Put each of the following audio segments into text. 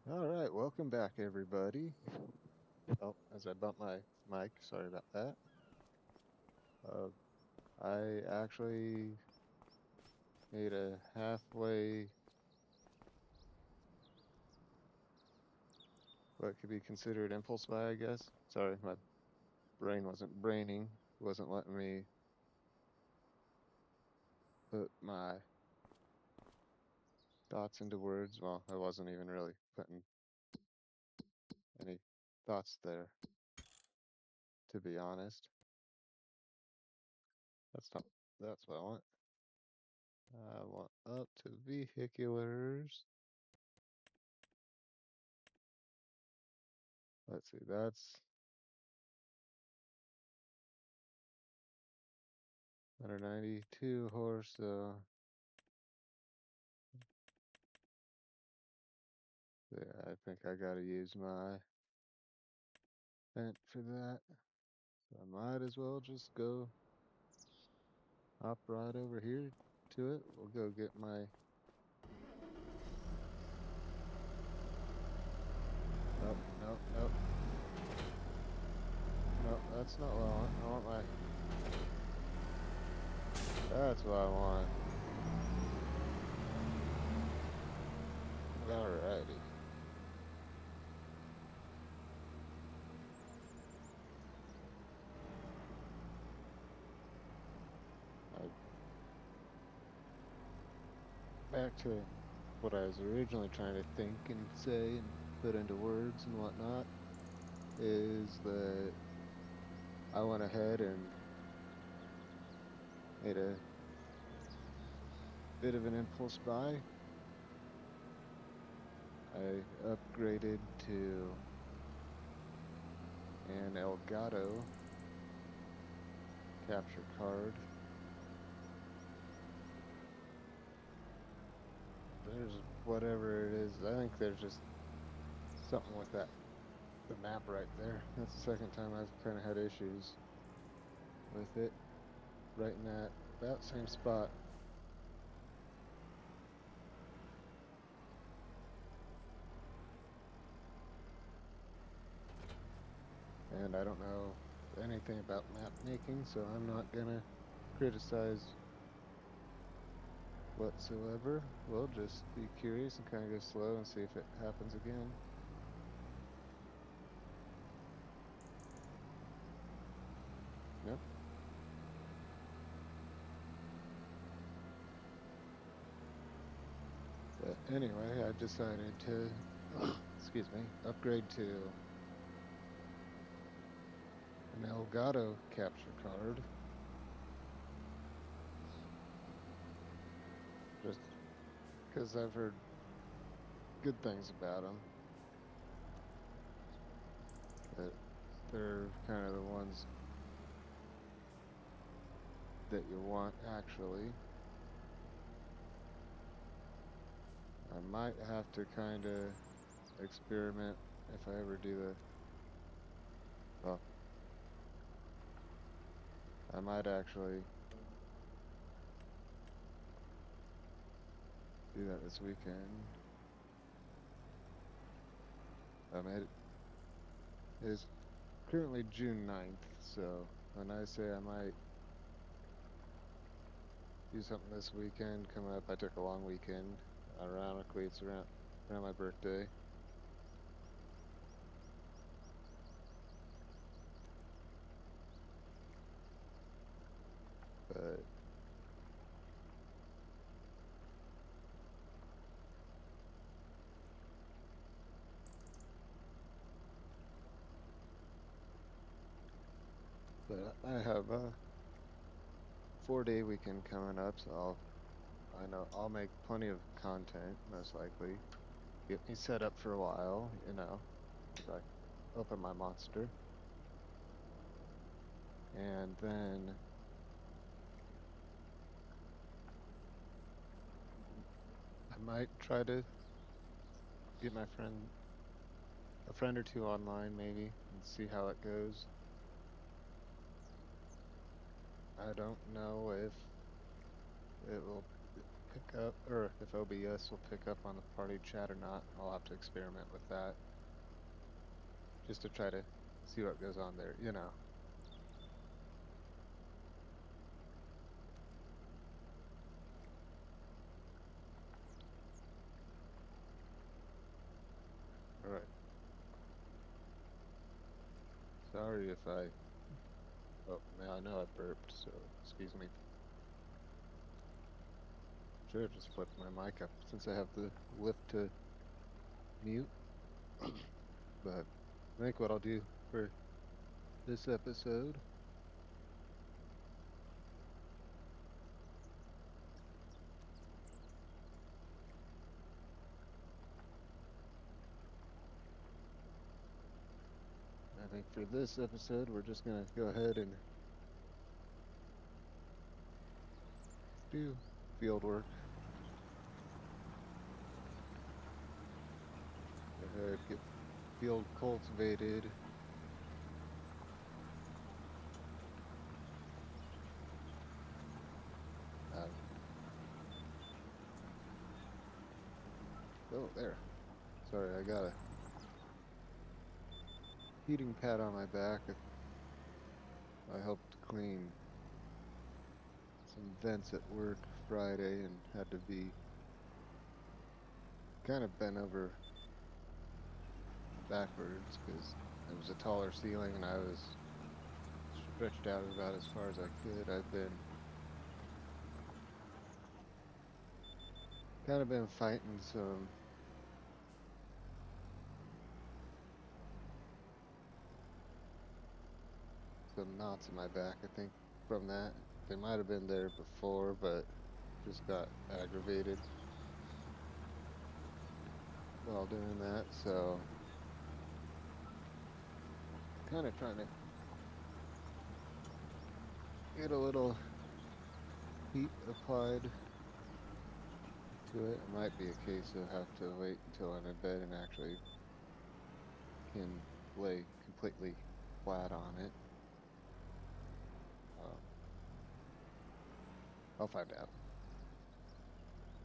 All right, welcome back, everybody. Oh, as I bumped my mic, sorry about that. Uh, I actually made a halfway, what could be considered impulse buy, I guess. Sorry, my brain wasn't braining, wasn't letting me put my thoughts into words. Well, I wasn't even really putting any thoughts there, to be honest. That's not, that's what I want. I want up to vehiculars. Let's see, that's 192 horse, so yeah, I think I gotta use my vent for that. So I might as well just go hop right over here to it. We'll go get my. Nope, nope, nope, nope. That's not what I want. I want my. That's what I want. Alrighty. I, back to what I was originally trying to think and say and put into words and whatnot is that I went ahead and made a bit of an impulse buy. I upgraded to an Elgato capture card. There's whatever it is. I think there's just something with the map right there. That's the second time I've kind of had issues with it. Right in that same spot. And I don't know anything about map making, so I'm not gonna criticize whatsoever. We'll just be curious and kind of go slow and see if it happens again. Yep. But anyway, I decided to, excuse me, upgrade to an Elgato capture card. Just because I've heard good things about them. That they're kind of the ones that you want, actually. I might have to kind of experiment if I ever do well, I might actually do that this weekend. It is currently June 9th, so when I say I might do something this weekend coming up, I took a long weekend. Ironically, it's around my birthday. But I have a 4-day weekend coming up, so I know I'll make plenty of content, most likely. Get me set up for a while, as I open my monster. And then I might try to get a friend or two online maybe, and see how it goes. I don't know if it will pick up, or if OBS will pick up on the party chat or not. I'll have to experiment with that just to try to see what goes on there, you know. All right. Sorry if I. Oh, now I know I burped, so excuse me. Should have just flipped my mic up since I have the lift to mute. But I think what I'll do for this episode, I think for this episode, we're just gonna go ahead and do field work. Go ahead, get field cultivated. Uh, oh, there. Sorry, I got a heating pad on my back. I helped clean some vents at work Friday and had to be kind of bent over backwards because it was a taller ceiling and I was stretched out about as far as I could. I've been kind of been fighting some knots in my back, I think, from that. They might have been there before, but just got aggravated while doing that. So, kind of trying to get a little heat applied to it. It might be a case of have to wait until I'm in bed and actually can lay completely flat on it. Um, I'll find out.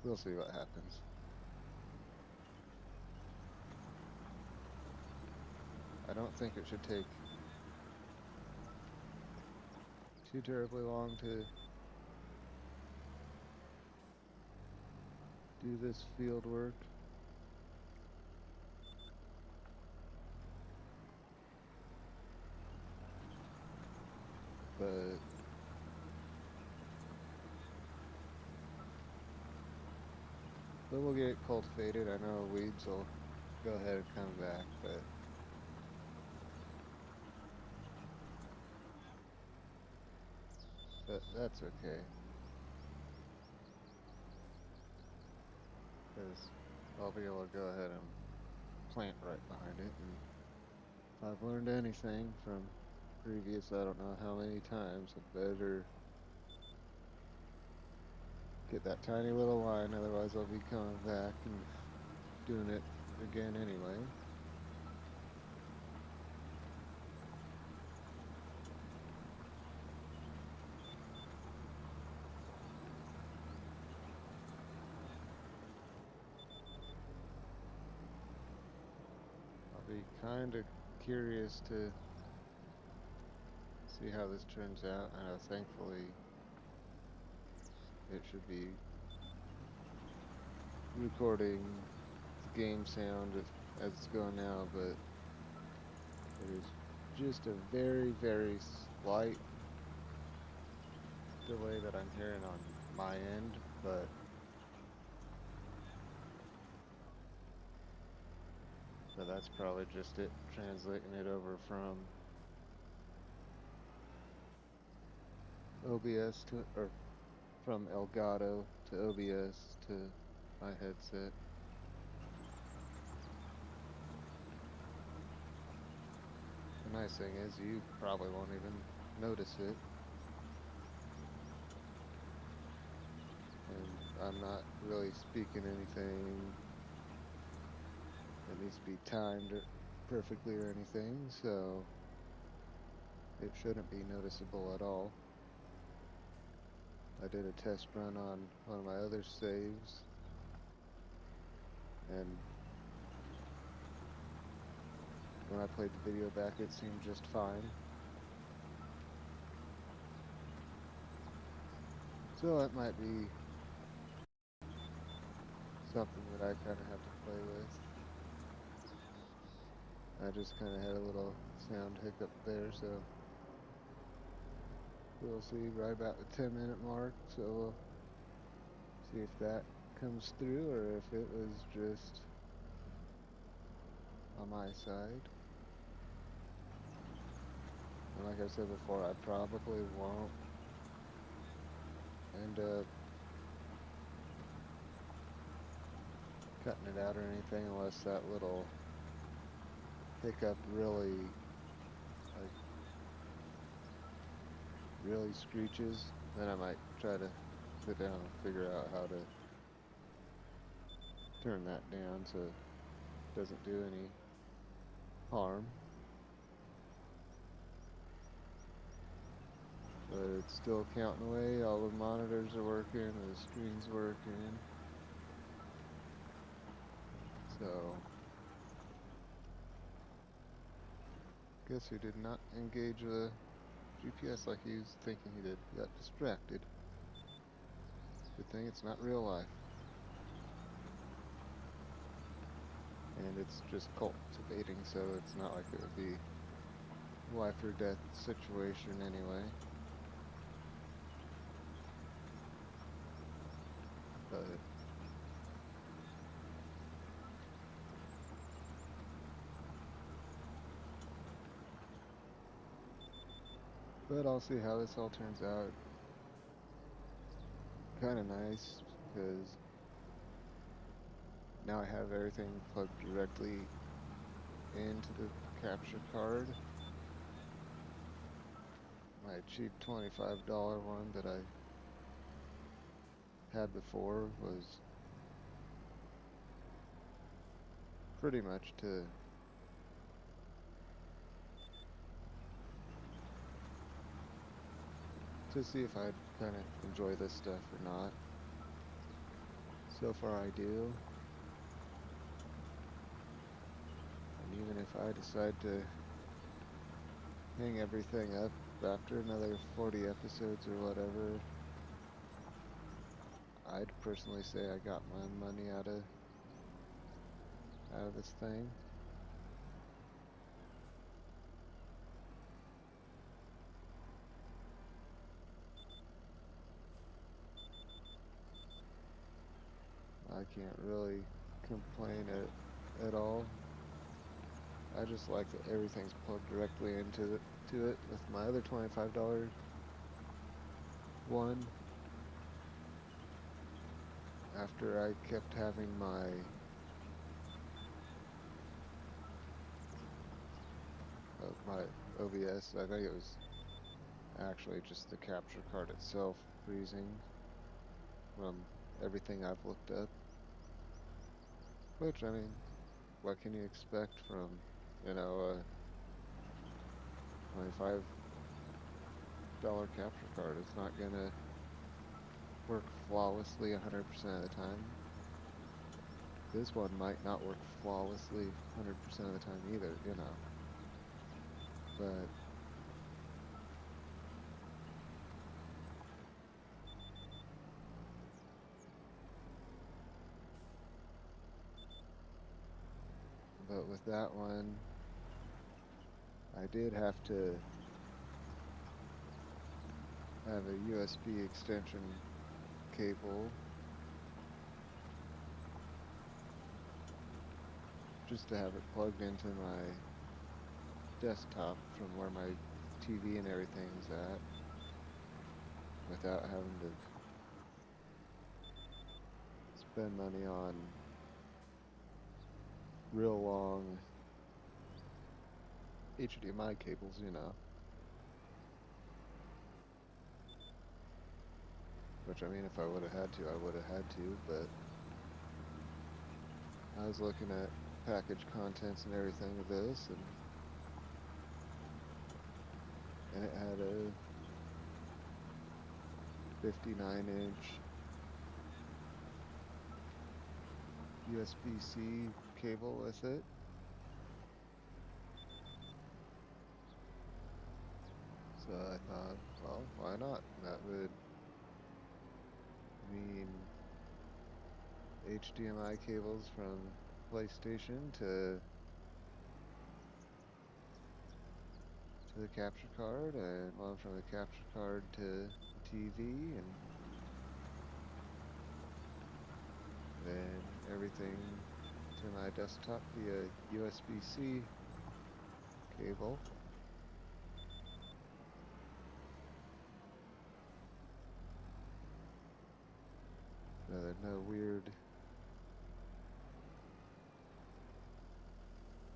We'll see what happens. I don't think it should take too terribly long to do this field work. But we'll get it cultivated. I know weeds will go ahead and come back, but that's okay. Because I'll be able to go ahead and plant right behind it. And if I've learned anything from previous, I don't know how many times, I better get that tiny little line, otherwise I'll be coming back and doing it again anyway. I'll be kind of curious to see how this turns out. I know thankfully it should be recording the game sound as it's going now, but there's just a very, very slight delay that I'm hearing on my end, but that's probably just it translating it over from OBS to, or from Elgato to OBS to my headset. The nice thing is you probably won't even notice it, and I'm not really speaking anything that needs to be timed perfectly or anything, so it shouldn't be noticeable at all. I did a test run on one of my other saves, and when I played the video back, it seemed just fine. So it might be something that I kind of have to play with. I just kind of had a little sound hiccup there, so we'll see right about the 10-minute mark. So we'll see if that comes through or if it was just on my side. And like I said before, I probably won't end up cutting it out or anything unless that little hiccup like really screeches. Then I might try to sit down and figure out how to turn that down so it doesn't do any harm. But it's still counting away. All the monitors are working, the screen's working. So, guess he did not engage the GPS like he was thinking he did. He got distracted. Good thing it's not real life. And it's just cultivating, so it's not like it would be life or death situation anyway. But I'll see how this all turns out. Kind of nice because now I have everything plugged directly into the capture card. My cheap $25 one that I had before was pretty much to see if I'd kind of enjoy this stuff or not. So far I do. And even if I decide to hang everything up after another 40 episodes or whatever, I'd personally say I got my money out of this thing. I can't really complain at all. I just like that everything's plugged directly into it. With my other $25 one, after I kept having my OBS, I think it was actually just the capture card itself freezing from everything I've looked up. Which, I mean, what can you expect from, a $25 capture card? It's not gonna work flawlessly 100% of the time. This one might not work flawlessly 100% of the time either. But with that one, I did have to have a USB extension cable just to have it plugged into my desktop from where my TV and everything's at without having to spend money on real long HDMI cables. Which, I mean, if I would have had to, I would have had to, but I was looking at package contents and everything of this, and it had 59-inch USB-C cable with it. So I thought, well, why not? That would mean HDMI cables from PlayStation to the capture card, and one from the capture card to the TV, and then everything to my desktop via USB-C cable. So there's no weird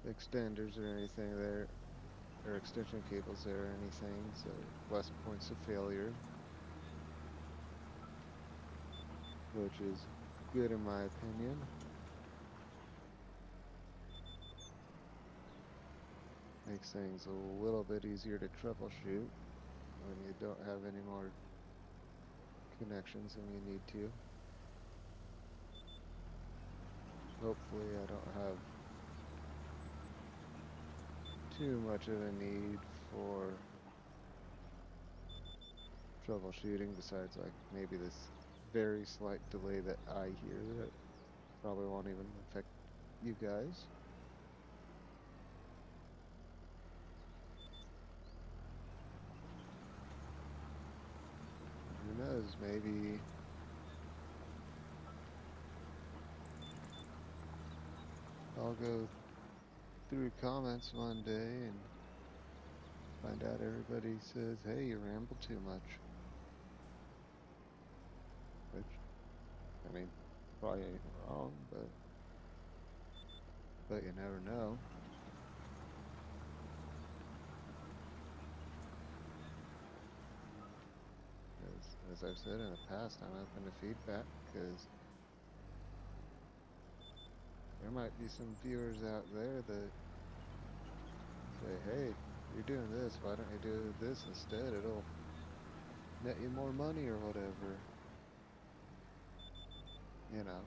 extenders or anything there, or extension cables there or anything, so less points of failure, which is good in my opinion. Makes things a little bit easier to troubleshoot when you don't have any more connections than you need to. Hopefully I don't have too much of a need for troubleshooting besides like maybe this very slight delay that I hear that probably won't even affect you guys. Who knows, maybe I'll go through comments one day and find out everybody says, hey, you ramble too much. Which, I mean, probably ain't wrong, but you never know. As I've said in the past, I'm open to feedback because there might be some viewers out there that say, hey, you're doing this, why don't you do this instead? It'll net you more money or whatever. You know,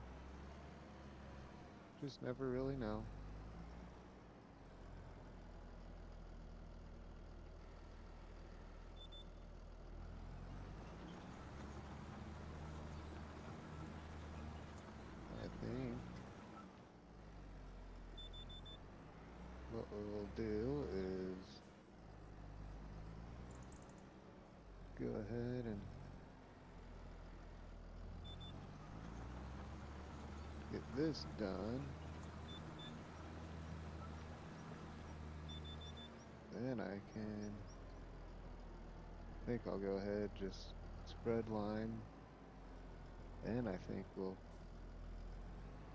just never really know. I think what we will do is go ahead and get this done. Then I think I'll go ahead, just spread line. And I think we'll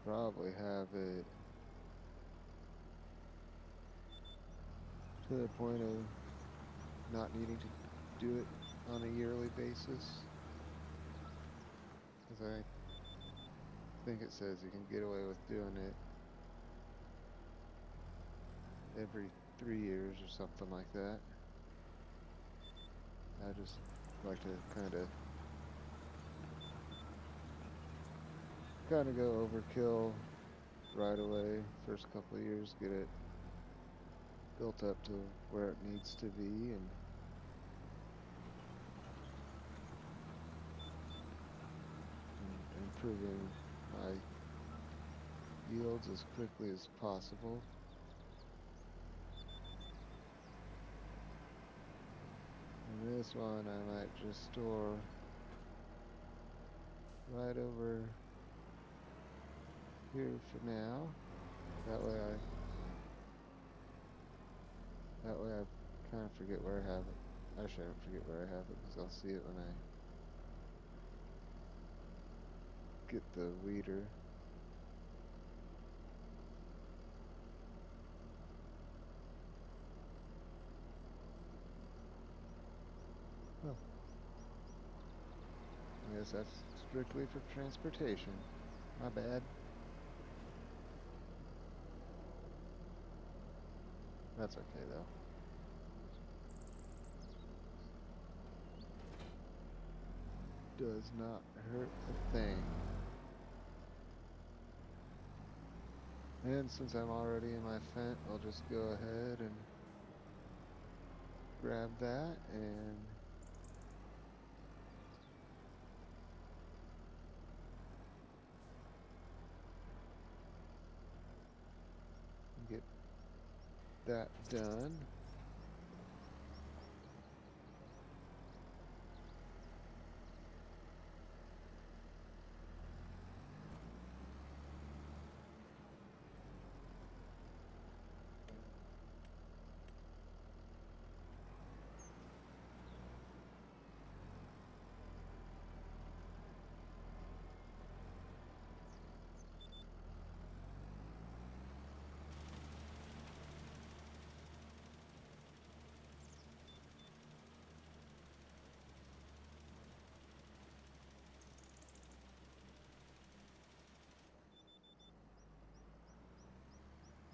probably have it to the point of not needing to do it on a yearly basis. Because I think it says you can get away with doing it every 3 years or something like that. I just like to kind of go overkill right away. First couple of years, get it built up to where it needs to be, and improving my yields as quickly as possible. And this one I might just store right over here for now. That way I kind of forget where I have it. I shouldn't forget where I have it because I'll see it when I get the weeder. Oh, I guess that's strictly for transportation. My bad. That's okay though. does not hurt a thing. And since I'm already in my fent, I'll just go ahead and grab that and get that done.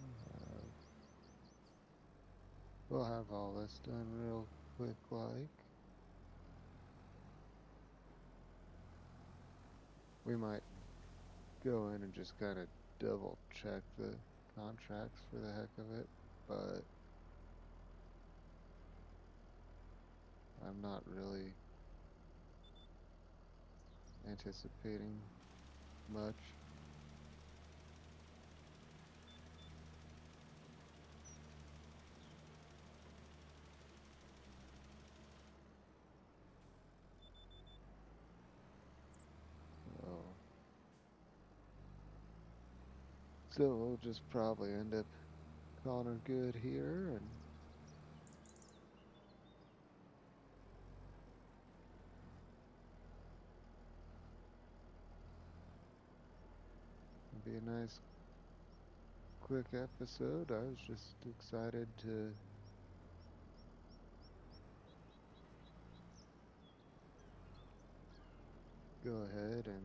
Uh, we'll have all this done real quick like. We might go in and just kind of double check the contracts for the heck of it, but I'm not really anticipating much. So, so we'll just probably end up calling her good here and it'll be a nice quick episode. I was just excited to go ahead and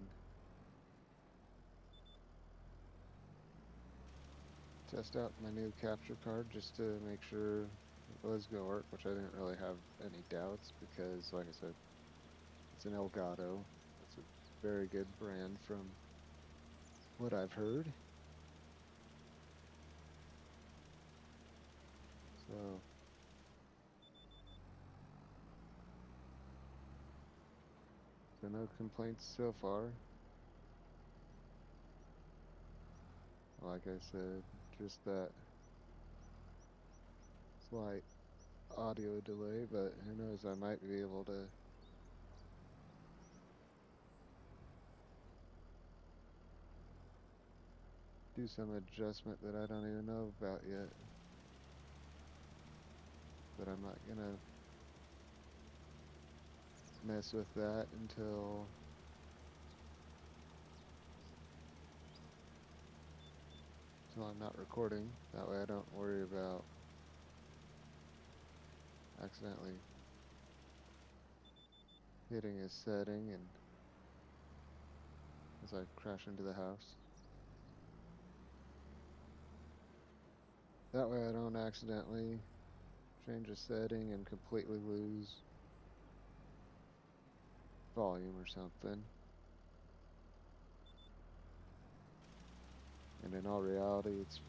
test out my new capture card just to make sure it was going to work, which I didn't really have any doubts because, like I said, it's an Elgato. It's a very good brand from what I've heard. So, so no complaints so far. Like I said, just that slight audio delay, but who knows, I might be able to do some adjustment that I don't even know about yet. But I'm not gonna mess with that until I'm not recording. That way I don't worry about accidentally hitting a setting and as I crash into the house. That way I don't accidentally change a setting and completely lose volume or something. And in all reality, it's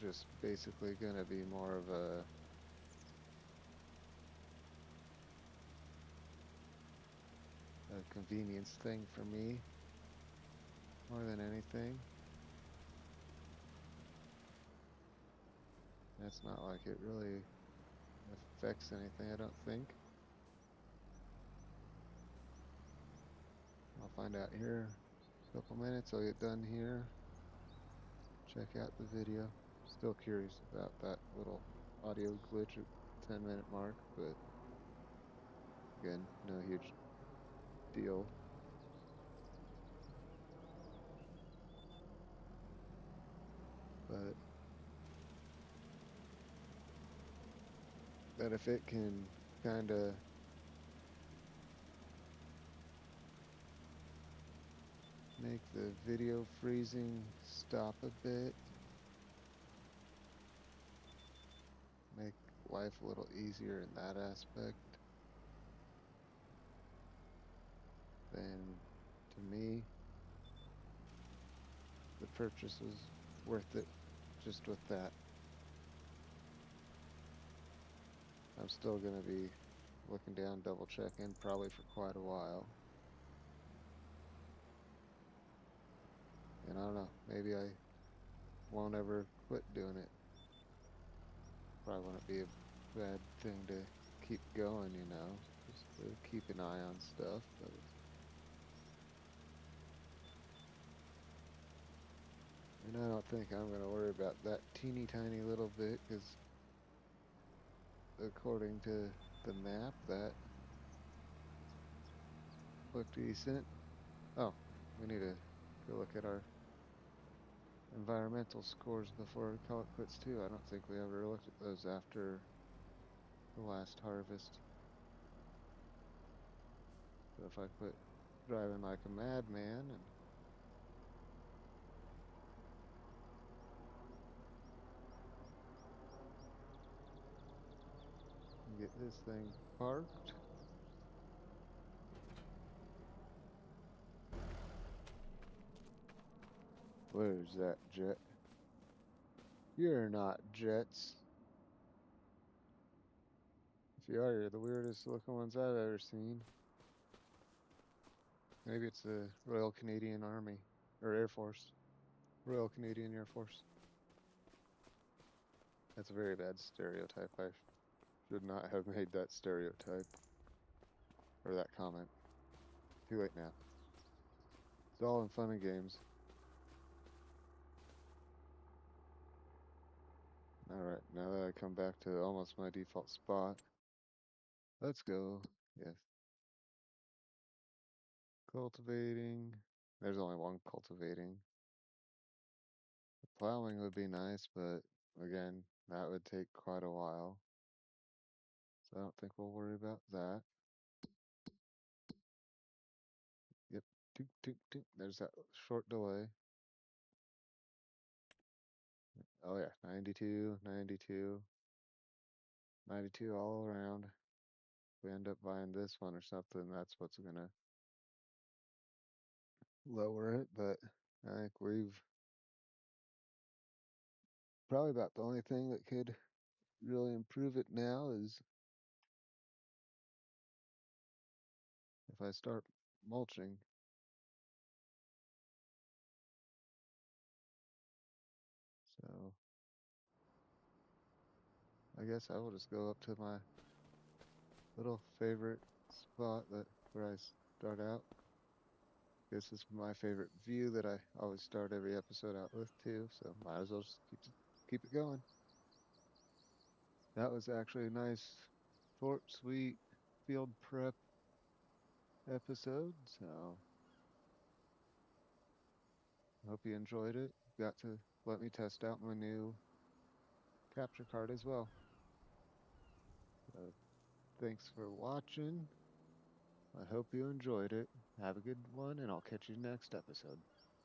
just basically gonna be more of a convenience thing for me more than anything. It's not like it really affects anything, I don't think. I'll find out here in a couple minutes. I'll get done here. Check out the video. Still curious about that little audio glitch at 10-minute mark, but again, no huge deal. But if it can kind of make the video freezing stop a bit, make life a little easier in that aspect, then to me, the purchase was worth it just with that. I'm still going to be looking down, double checking, probably for quite a while. And I don't know, maybe I won't ever quit doing it. Probably wouldn't be a bad thing to keep going, just to keep an eye on stuff. But and I don't think I'm going to worry about that teeny tiny little bit because according to the map, that looked decent. Oh, we need to go look at our environmental scores before we call it quits too. I don't think we ever looked at those after the last harvest. So if I quit driving like a madman and get this thing parked. Where's that jet? You're not jets. If you are, you're the weirdest looking ones I've ever seen. Maybe it's the Royal Canadian Army or Air Force. Royal Canadian Air Force. That's a very bad stereotype. I should not have made that stereotype or that comment. Too late now. It's all in fun and games. Alright, now that I come back to almost my default spot, let's go. Yes. Cultivating. There's only one cultivating. Plowing would be nice, but again, that would take quite a while. So I don't think we'll worry about that. Yep. Toot, toot, toot. There's that short delay. Oh yeah, 92, 92, 92 all around. If we end up buying this one or something, that's what's gonna lower it. But I think we've probably about the only thing that could really improve it now is if I start mulching. So I guess I will just go up to my little favorite spot that where I start out. This is my favorite view that I always start every episode out with too, so might as well just keep it going. That was actually a nice, short, sweet field prep episode. So I hope you enjoyed it. Got to let me test out my new capture card as well. So thanks for watching. I hope you enjoyed it. Have a good one, and I'll catch you next episode.